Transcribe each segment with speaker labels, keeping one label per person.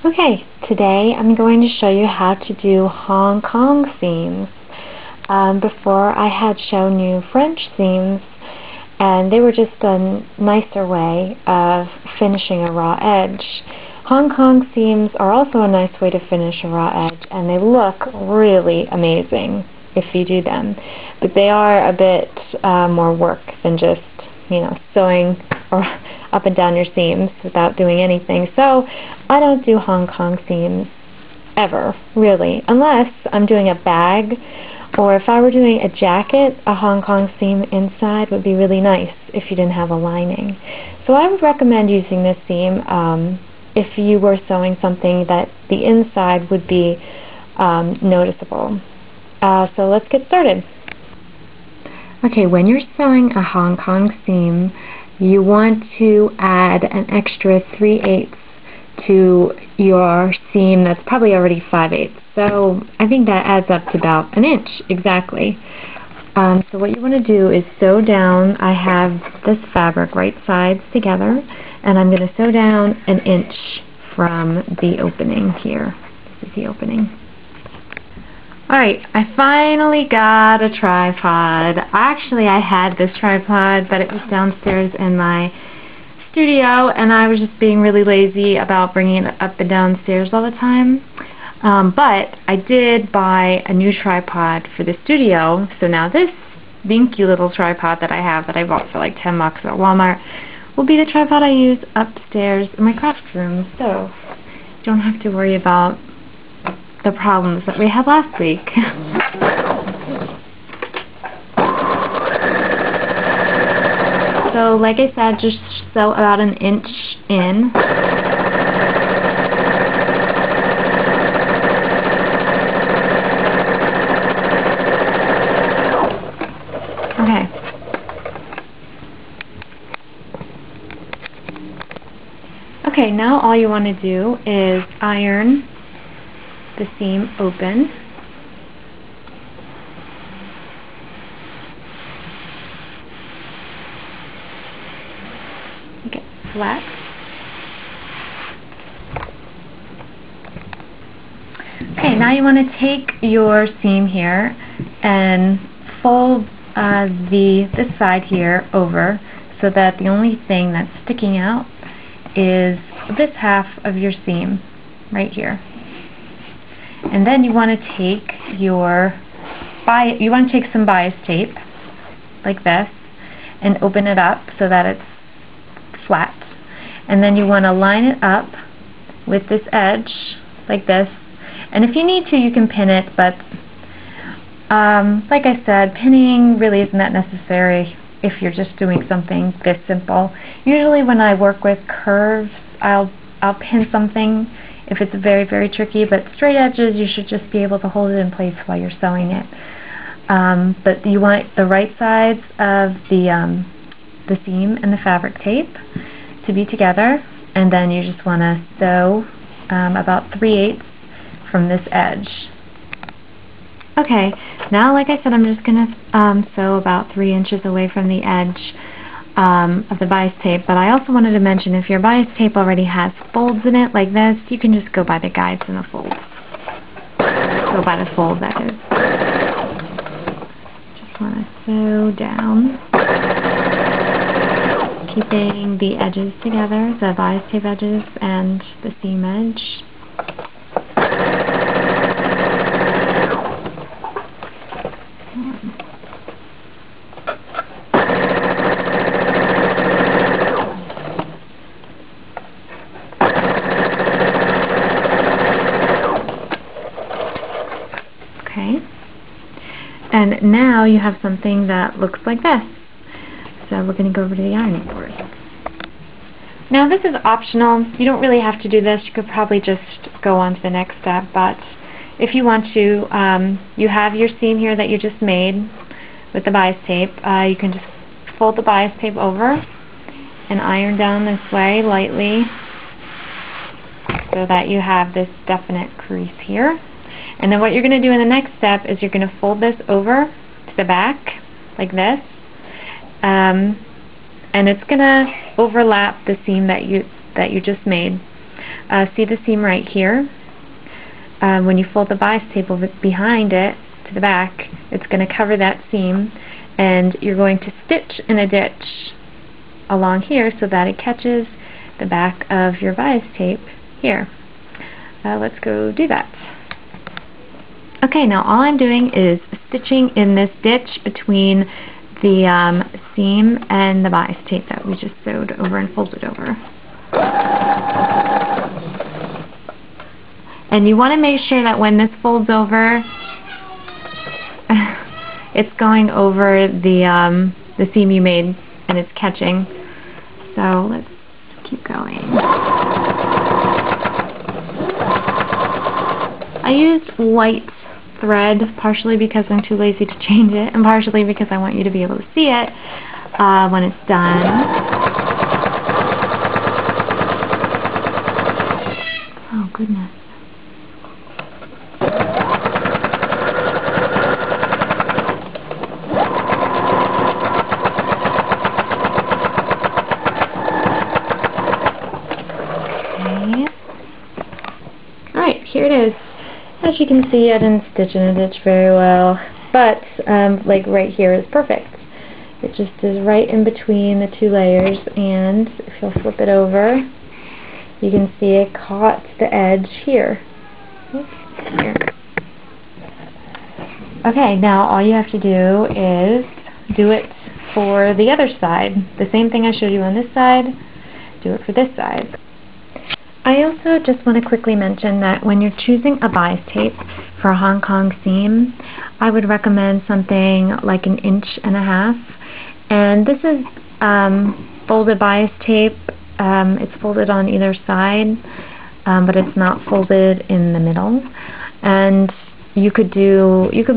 Speaker 1: Okay, today I'm going to show you how to do Hong Kong seams. Before I had shown you French seams, and they were just a nicer way of finishing a raw edge. Hong Kong seams are also a nice way to finish a raw edge, and they look really amazing if you do them. But they are a bit more work than just, sewing or up and down your seams without doing anything. So I don't do Hong Kong seams ever, really, unless I'm doing a bag, or if I were doing a jacket, a Hong Kong seam inside would be really nice if you didn't have a lining. So I would recommend using this seam if you were sewing something that the inside would be noticeable. So let's get started. Okay, when you're sewing a Hong Kong seam, you want to add an extra 3/8 to your seam that's probably already 5/8. So I think that adds up to about an inch exactly. So what you want to do is sew down. I have this fabric right sides together, and I'm going to sew down an inch from the opening here. This is the opening. Alright, I finally got a tripod. Actually, I had this tripod, but it was downstairs in my studio, and I was just being really lazy about bringing it up and downstairs all the time. But I did buy a new tripod for the studio, so now this dinky little tripod that I have that I bought for like 10 bucks at Walmart will be the tripod I use upstairs in my craft room, so you don't have to worry about the problems that we had last week. So like I said, just sew about an inch in. Okay. Okay, now all you want to do is iron the seam open. Get flat. Okay, now you want to take your seam here and fold this side here over so that the only thing that's sticking out is this half of your seam right here. And then you want to take some bias tape like this and open it up so that it's flat. And then you want to line it up with this edge like this. And if you need to, you can pin it, but like I said, pinning really isn't that necessary if you're just doing something this simple. Usually when I work with curves, I'll pin something if it's very, very tricky, but straight edges, you should just be able to hold it in place while you're sewing it. But you want the right sides of the seam and the fabric tape to be together, and then you just want to sew about 3/8 from this edge. Okay, now like I said, I'm just going to sew about 3 inches away from the edge of the bias tape, but I also wanted to mention if your bias tape already has folds in it like this, you can just go by the guides in the folds. Go by the fold, that is. Just want to sew down, keeping the edges together, the bias tape edges and the seam edge. Okay, and now you have something that looks like this. So we're going to go over to the ironing board. Now this is optional. You don't really have to do this. You could probably just go on to the next step, but if you want to, you have your seam here that you just made with the bias tape. You can just fold the bias tape over and iron down this way lightly so that you have this definite crease here. And then what you're going to do in the next step is you're going to fold this over to the back like this, and it's going to overlap the seam that you just made. See the seam right here? When you fold the bias tape over behind it to the back, it's going to cover that seam, and you're going to stitch in a ditch along here so that it catches the back of your bias tape here. Let's go do that. Okay, now all I'm doing is stitching in this ditch between the seam and the bias tape that we just sewed over and folded over. And you want to make sure that when this folds over, it's going over the seam you made and it's catching. So let's keep going. I used white thread, partially because I'm too lazy to change it, and partially because I want you to be able to see it when it's done. Oh goodness. Okay. Alright, here it is. As you can see, I didn't stitch in a ditch very well, but like right here is perfect. It just is right in between the two layers, and if you'll flip it over, you can see it caught the edge here. Oops, here. Okay, now all you have to do is do it for the other side. The same thing I showed you on this side, do it for this side. I also just want to quickly mention that when you're choosing a bias tape for a Hong Kong seam, I would recommend something like 1.5 inches. And this is folded bias tape. It's folded on either side, but it's not folded in the middle. And you could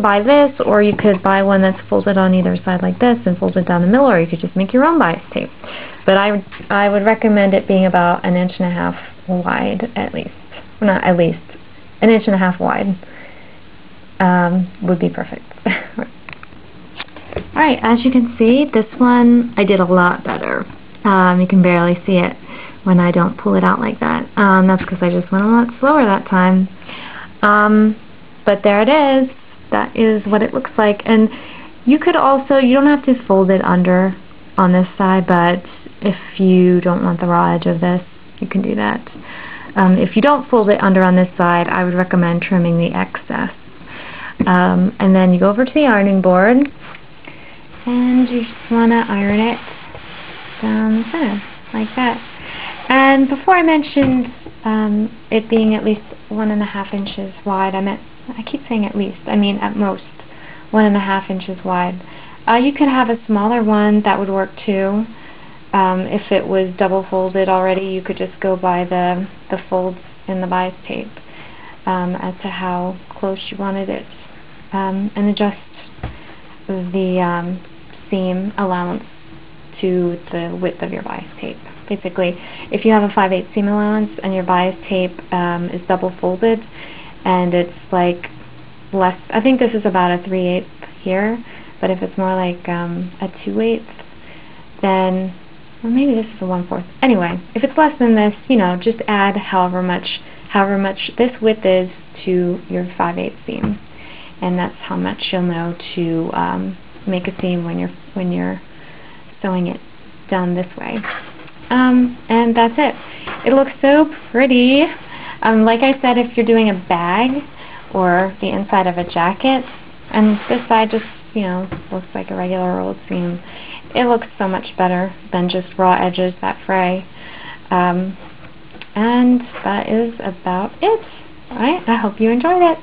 Speaker 1: buy this, or you could buy one that's folded on either side like this and folded down the middle, or you could just make your own bias tape. But I would recommend it being about 1.5 inches wide, at least. Well, not at least. 1.5 inches wide would be perfect. Alright, as you can see, this one I did a lot better. You can barely see it when I don't pull it out like that. That's because I just went a lot slower that time. But there it is. That is what it looks like. And you could also, you don't have to fold it under on this side, but if you don't want the raw edge of this, you can do that. If you don't fold it under on this side, I would recommend trimming the excess. And then you go over to the ironing board, and you just want to iron it down the center, like that. And before I mentioned it being at least 1.5 inches wide, I keep saying at least, I mean at most 1.5 inches wide. You could have a smaller one, that would work too. If it was double folded already, you could just go by the folds in the bias tape as to how close you wanted it, and adjust the seam allowance to the width of your bias tape. Basically, if you have a 5/8 seam allowance and your bias tape is double folded and it's like less, I think this is about a 3/8 here, but if it's more like a 2/8, then, or maybe this is a 1/4. Anyway, if it's less than this, you know, just add however much this width is to your 5/8 seam, and that's how much you'll know to make a seam when you're sewing it down this way. And that's it. It looks so pretty. Like I said, if you're doing a bag or the inside of a jacket, and this side just, you know, looks like a regular old seam, it looks so much better than just raw edges that fray. And that is about it. Alright, I hope you enjoyed it.